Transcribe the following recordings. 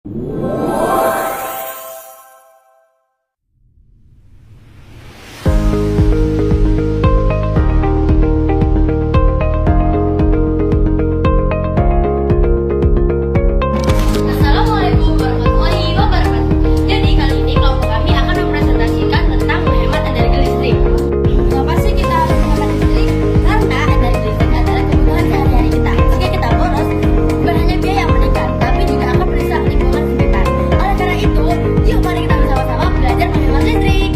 Assalamualaikum warahmatullahi wabarakatuh. Jadi kali ini kelompok kami akan mempresentasikan tentang menghemat energi listrik. Kenapa sih kita harus menghemat listrik? Karena energi listrik adalah kebutuhan sehari-hari kita. Jika kita boros, bukan hanya biaya yang meningkat, tapi juga akan merusak lingkungan sekitar. Oleh karena itu, yuk mari kita bersama-sama belajar menghemat listrik.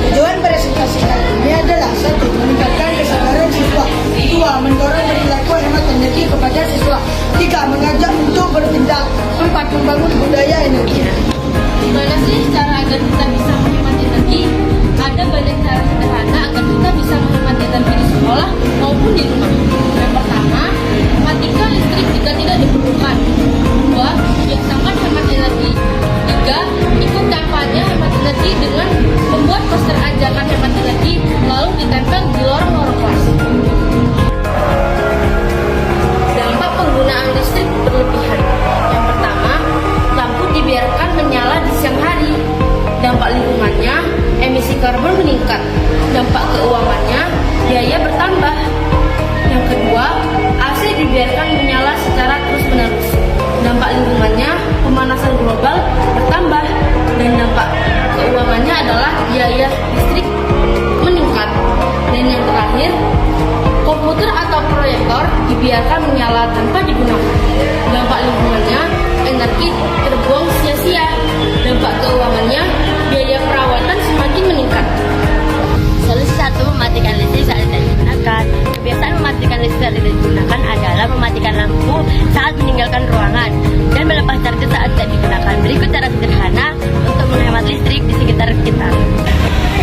Tujuan presentasi kali ini adalah: 1. Meningkatkan kesadaran siswa. 2. Mendorong perilaku hemat energi kepada siswa. 3. Mengajak untuk bertindak. 4. Membangun budaya energi. Gimana sih cara agar kita bisa menghemat energi? Ada banyak cara sederhana agar kita bisa menghemat energi di sekolah maupun di rumah. Yang pertama, matikan listrik jika tidak diperlukan. 2. Biasakan hemat energi. 3. Ikut kampanye hemat energi dengan membuat poster ajakan hemat energi lalu ditempel di lorong-lorong kelas. Dampak penggunaan listrik berlebihan. Yang pertama, lampu dibiarkan menyala di siang hari. Dampak lingkungannya, emisi karbon meningkat. Dampak keuangannya, biaya bertambah. Yang kedua, AC dibiarkan menyala secara terus-menerus. Dampak lingkungannya, pemanasan global bertambah. Dan dampak keuangannya adalah biaya listrik meningkat. Dan yang terakhir, komputer atau proyektor dibiarkan menyala tanpa digunakan. Dampak lingkungannya, energi terbuang sia-sia. Dampak keuangannya, biaya perawatan semakin meningkat. Solusi 1, mematikan listrik saat tidak digunakan. Kebiasaan mematikan listrik saat tidak digunakan adalah mematikan lampu saat meninggalkan ruangan dan melepas charger saat tidak digunakan. Berikut cara sederhana untuk menghemat listrik di sekitar kita.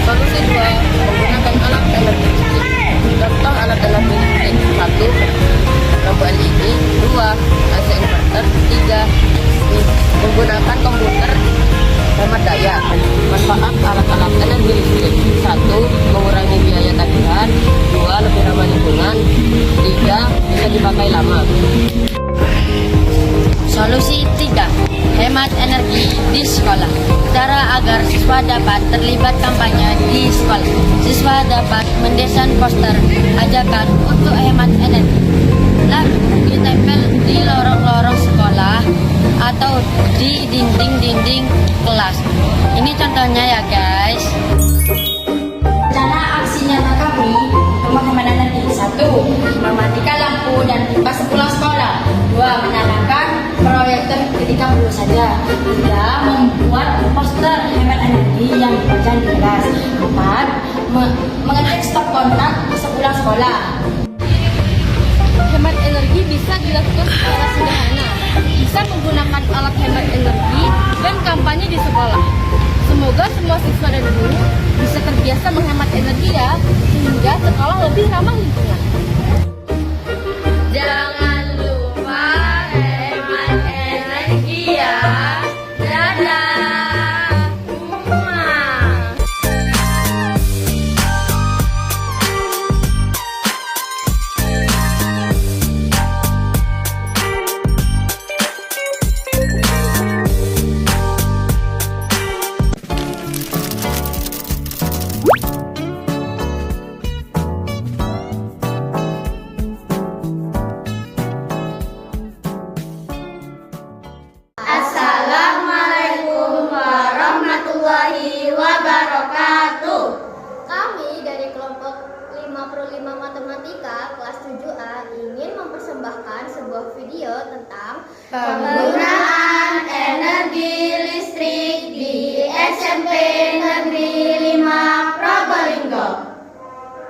Solusi 2, menggunakan alat energi listrik. Contoh alat energi listrik: 1. Lampu LED. 2. AC inverter. 3. Menggunakan komputer hemat daya. Manfaat alat-alat energi listrik: 1. Mengurangi biaya tagihan. 2. Lebih ramah lingkungan. 3. Bisa dipakai lama. Solusi 3, hemat energi di sekolah. Cara agar siswa dapat terlibat kampanye di sekolah. Siswa dapat mendesain poster ajakan untuk hemat energi, lalu ditempel di lorong-lorong sekolah atau di dinding-dinding kelas. Ini contohnya ya guys. Cara aksi nyata kami menghemat energi: 1. Mematikan lampu dan kipas sepulang sekolah. 2. Menyalakan proyektor ketika perlu saja. 3. Membuat poster hemat energi yang dibaca di kelas. 4. Mengecek stok kontak sepulang sekolah. Hemat energi bisa dilakukan secara sederhana. Bisa menggunakan alat hemat energi dan kampanye di sekolah. Semoga semua siswa dan guru bisa terbiasa menghemat energi ya, sehingga sekolah lebih ramah lingkungan. Jangan lupa hemat energi ya. Dadah. Assalamualaikum warahmatullahi wabarakatuh. Kami dari kelompok 5/5 Matematika kelas 7A ingin mempersembahkan sebuah video tentang penggunaan energi listrik di SMP Negeri 5 Probolinggo.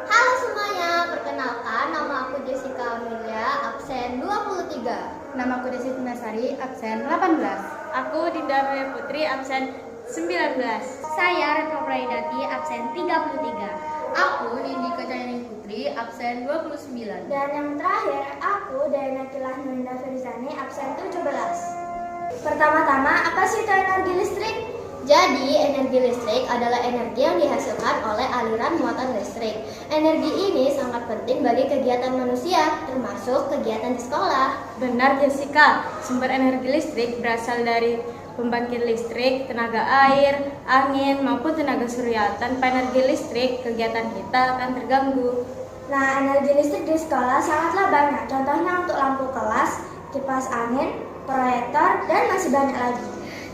Halo semuanya, perkenalkan nama aku Jessica Amelia, absen 23. Nama aku Desi Tinasari, absen 18. Aku Dinda Maya Putri, absen 19. Saya Retno Praidati, absen 33. Aku Nindika Cahyani Putri, absen 29. Dan yang terakhir, aku Dayana Kilah Nunda Ferizani, absen 17. Pertama-tama, apa sih itu energi listrik? Jadi, energi listrik adalah energi yang dihasilkan oleh aliran muatan listrik. Energi ini sangat penting bagi kegiatan manusia, termasuk kegiatan di sekolah. Benar Jessica, sumber energi listrik berasal dari pembangkit listrik, tenaga air, angin, maupun tenaga surya. Tanpa energi listrik, kegiatan kita akan terganggu. Nah, energi listrik di sekolah sangatlah banyak. Contohnya untuk lampu kelas, kipas angin, proyektor, dan masih banyak lagi.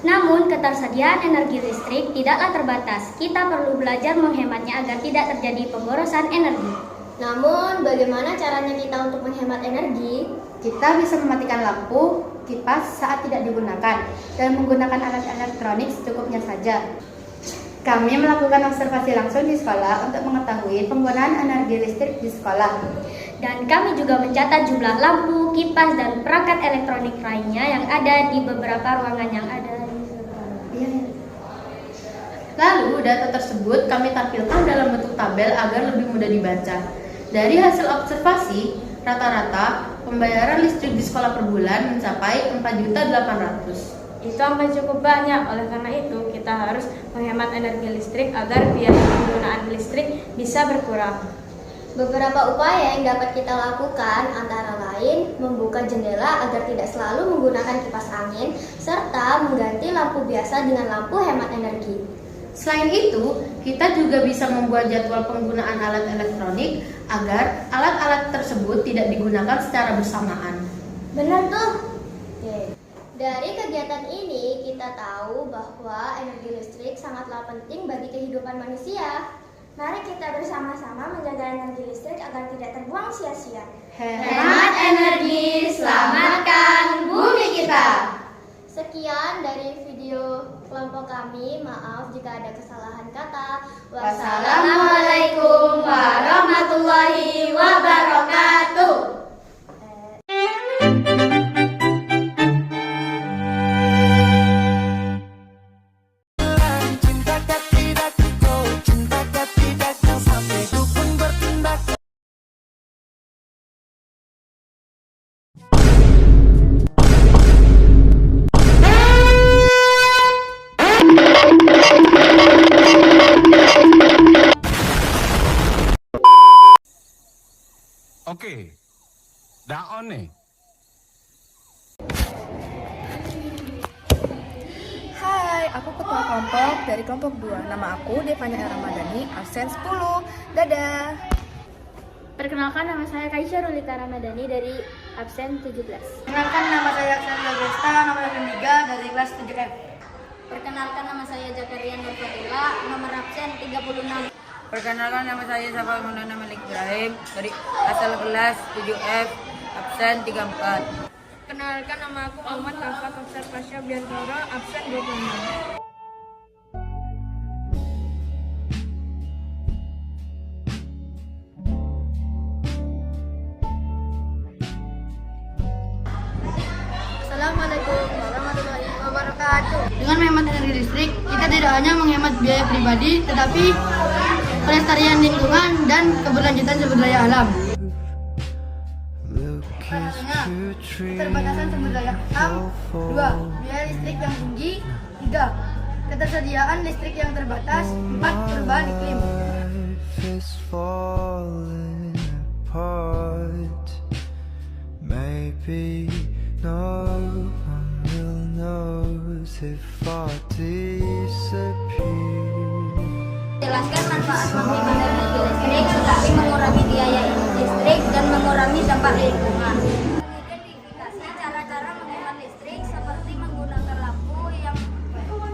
Namun, ketersediaan energi listrik tidaklah terbatas. Kita perlu belajar menghematnya agar tidak terjadi pemborosan energi. Namun, bagaimana caranya kita untuk menghemat energi? Kita bisa mematikan lampu, kipas saat tidak digunakan, dan menggunakan alat elektronik secukupnya saja. Kami melakukan observasi langsung di sekolah untuk mengetahui penggunaan energi listrik di sekolah. Dan kami juga mencatat jumlah lampu, kipas, dan perangkat elektronik lainnya yang ada di beberapa ruangan yang ada di sekolah. Lalu, data tersebut kami tampilkan dalam bentuk tabel agar lebih mudah dibaca. Dari hasil observasi, rata-rata pembayaran listrik di sekolah per bulan mencapai 4.800.000. Itu angka cukup banyak, oleh karena itu kita harus menghemat energi listrik agar biaya penggunaan listrik bisa berkurang. Beberapa upaya yang dapat kita lakukan antara lain membuka jendela agar tidak selalu menggunakan kipas angin, serta mengganti lampu biasa dengan lampu hemat energi. Selain itu, kita juga bisa membuat jadwal penggunaan alat elektronik agar alat-alat tersebut tidak digunakan secara bersamaan. Benar tuh. Dari kegiatan ini kita tahu bahwa energi listrik sangatlah penting bagi kehidupan manusia. Mari kita bersama-sama menjaga energi listrik agar tidak terbuang sia-sia. Hemat energi, selamatkan bumi kita. Sekian dari video kelompok kami. Maaf jika ada kesalahan kata. Wassalamualaikum warahmatullahi wabarakatuh. Oke, dah on nih. Hai, aku ketua kelompok dari kelompok 2. Nama aku Devanya Ramadhani, absen 10. Dadah. Perkenalkan, nama saya Kaisya Rulita Ramadhani dari absen 17. Perkenalkan, nama saya Xavier Gesta, nomor 3 dari kelas 7F. Perkenalkan, nama saya Zakaria Nurfatullah, nomor absen 36. Perkenalkan, nama saya Safal Maulana Malik Ibrahim dari asal kelas 7F absen 34. Kenalkan, nama aku Muhammad Taufik Absar Pasha Biantoro, absen 26. Assalamualaikum warahmatullahi wabarakatuh. Dengan menghemat energi listrik, kita tidak hanya menghemat biaya pribadi, tetapi pelestarian lingkungan dan keberlanjutan sumber daya alam. Salah keterbatasan sumber daya alam. 2. Biaya listrik yang tinggi. 3. Ketersediaan listrik yang terbatas. 4. Perubahan iklim. Jelaskan manfaat menghemat energi listrik seperti mengurangi biaya listrik dan mengurangi dampak lingkungan. Identifikasi cara-cara menghemat listrik seperti menggunakan lampu yang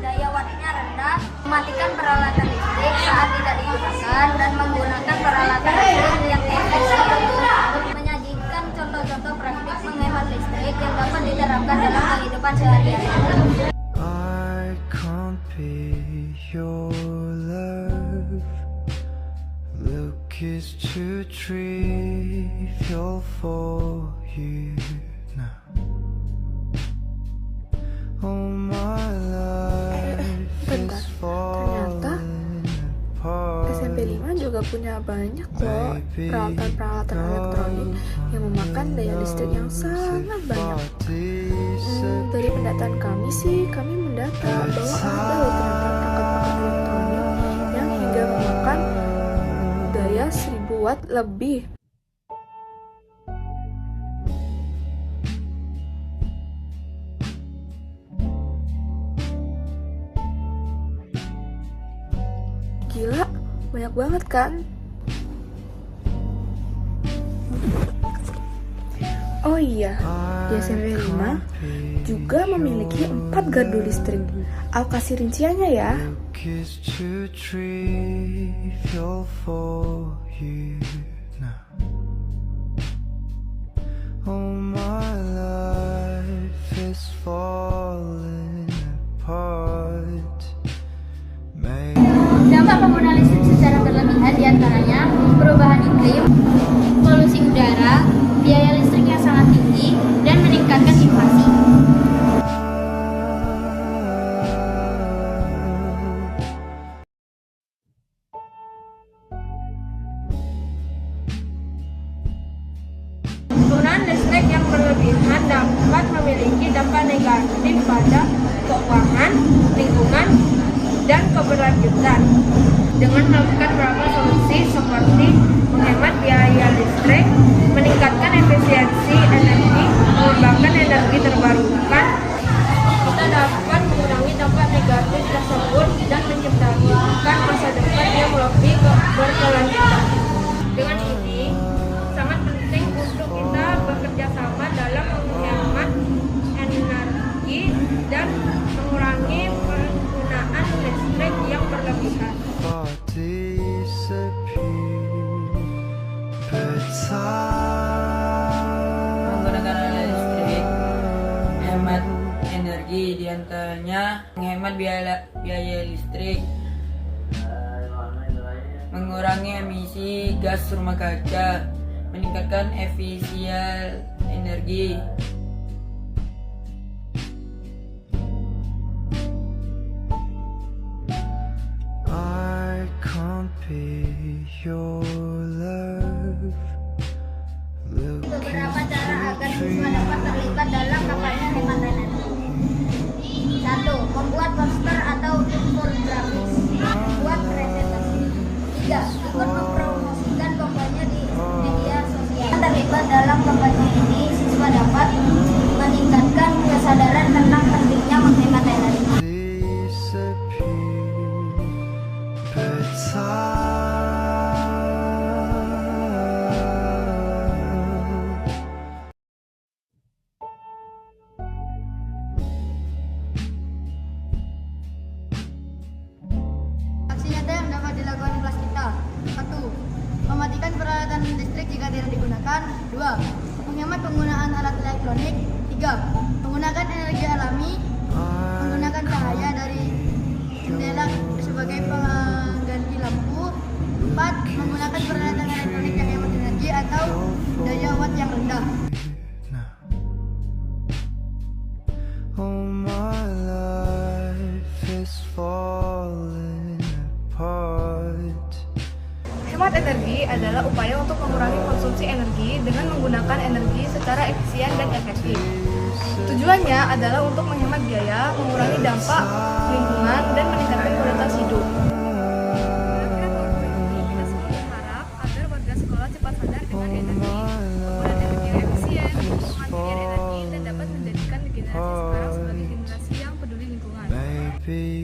daya wattnya rendah, mematikan peralatan listrik saat tidak digunakan, dan menggunakan peralatan listrik yang efisien. Menyajikan contoh-contoh praktik menghemat listrik yang dapat diterapkan dalam kehidupan sehari-hari. I can't be your love. Look is too trivial for you now. Oh, my life is falling apart. SMP 5 juga punya banyak loh peralatan-peralatan elektronik yang memakan daya listrik yang sangat banyak. Dari pendataan kami sih, kami data bahwa ada loh ternyata perangkat-perangkat elektronik yang hingga memakan daya 1000 watt lebih. Gila, banyak banget kan? Oh iya, di SMP 5 juga memiliki 4 gardu listrik. Aku kasih rinciannya ya. Is too trivial for you now. Oh, my life is falling apart. Dampak penggunaan listrik secara berlebihan diantaranya perubahan iklim, polusi udara, biaya listrik yang sangat tinggi, dan meningkatkan inflasi. Penggunaan listrik yang berlebihan dapat memiliki dampak negatif pada keuangan, lingkungan, dan keberlanjutan. Dengan melakukan beberapa solusi seperti menghemat biaya listrik, meningkatkan efisiensi energi, mengembangkan energi terbarukan, kita dapat mengurangi dampak negatif tersebut dan menciptakan masa depan yang lebih berkelanjutan. Dengan ini, sangat penting untuk kita bekerja sama dalam menghemat energi dan mengurangi penggunaan listrik yang berlebihan. Menggunakan alat listrik, hemat energi, diantaranya menghemat biaya listrik, mengurangi emisi gas rumah kaca, meningkatkan efisien energi. I can't be your love. Beberapa cara agar siswa dapat terlibat dalam kampanye hemat energi. 1. Membuat poster atau infografis. Buat presentasi. 3. Ikut mempromosikan kampanye di media sosial. Terlibat dalam kampanye ini, siswa dapat meningkatkan kesadaran tentang pentingnya menghemat energi. Aksi nyata yang dapat dilakukan di kelas kita. 1. Mematikan peralatan listrik jika tidak digunakan. 2. Menghemat penggunaan alat elektronik. 3. Menggunakan energi alami. Menggunakan cahaya dari jendela sebagai pengganti lampu. 4. Menggunakan peralatan elektronik yang hemat energi atau daya watt yang rendah. Oh, my life is falling apart. Hemat energi adalah upaya untuk mengurangi konsumsi energi dengan menggunakan energi secara efisien dan efektif. Tujuannya adalah untuk menghemat biaya, mengurangi dampak lingkungan, dan meningkatkan kualitas hidup. Kita semua berharap agar warga sekolah cepat sadar dengan energi, penggunaan energi yang efisien, penggunaan energi, dan dapat menjadikan generasi sekarang sebagai generasi yang peduli lingkungan. Maybe